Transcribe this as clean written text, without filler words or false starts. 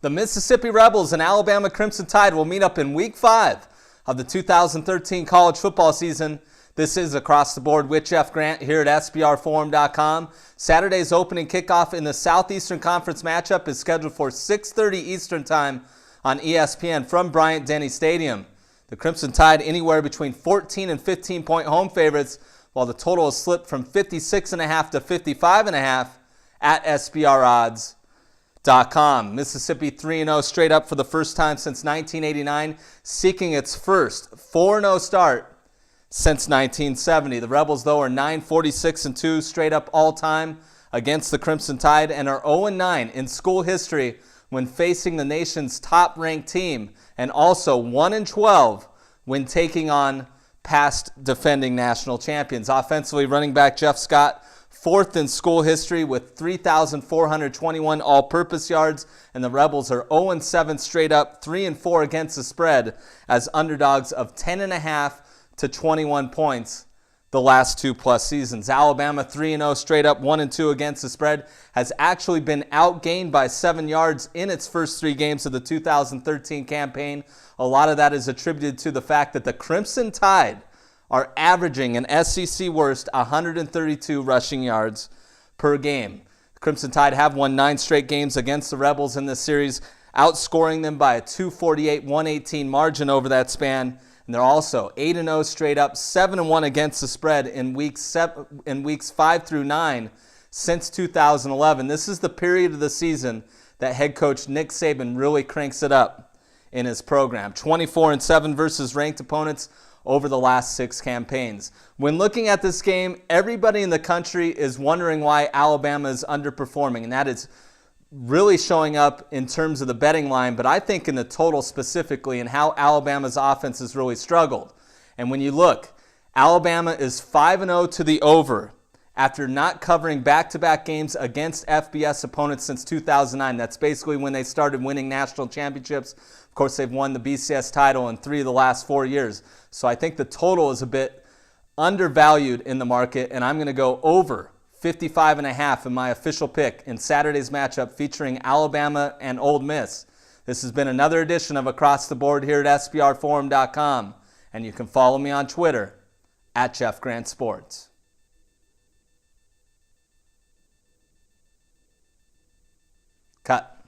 The Mississippi Rebels and Alabama Crimson Tide will meet up in Week 5 of the 2013 college football season. This is Across the Board with Jeff Grant here at SBRforum.com. Saturday's opening kickoff in the Southeastern Conference matchup is scheduled for 6:30 Eastern Time on ESPN from Bryant-Denny Stadium. The Crimson Tide anywhere between 14 and 15-point home favorites, while the total has slipped from 56.5 to 55.5 at SBRodds.com. Mississippi 3-0 straight up for the first time since 1989, seeking its first 4-0 start since 1970. The Rebels, though, are 9-46-2 straight up all-time against the Crimson Tide and are 0-9 in school history when facing the nation's top-ranked team, and also 1-12 when taking on past defending national champions. Offensively, running back Jeff Scott, fourth in school history with 3,421 all-purpose yards, and the Rebels are 0-7 straight up, 3-4 against the spread as underdogs of 10.5 to 21 points the last 2+ seasons. Alabama 3-0 straight up, 1-2 against the spread, has actually been outgained by 7 yards in its first 3 games of the 2013 campaign. A lot of that is attributed to the fact that the Crimson Tide are averaging an SEC worst 132 rushing yards per game. The Crimson Tide have won 9 straight games against the Rebels in this series, outscoring them by a 248-118 margin over that span. And they're also 8-0 straight up, 7-1 against the spread in weeks 5 through 9 since 2011. This is the period of the season that head coach Nick Saban really cranks it up in his program. 24-7 versus ranked opponents over the last 6 campaigns. When looking at this game, everybody in the country is wondering why Alabama is underperforming, and that is really showing up in terms of the betting line, but I think in the total specifically and how Alabama's offense has really struggled. And when you look, Alabama is 5-0 to the over after not covering back-to-back games against FBS opponents since 2009. That's basically when they started winning national championships. Of course, they've won the BCS title in 3 of the last 4 years. So I think the total is a bit undervalued in the market, and I'm going to go over 55.5 in my official pick in Saturday's matchup featuring Alabama and Ole Miss. This has been another edition of Across the Board here at SBRforum.com, and you can follow me on Twitter at Jeff Grant Sports. Cut.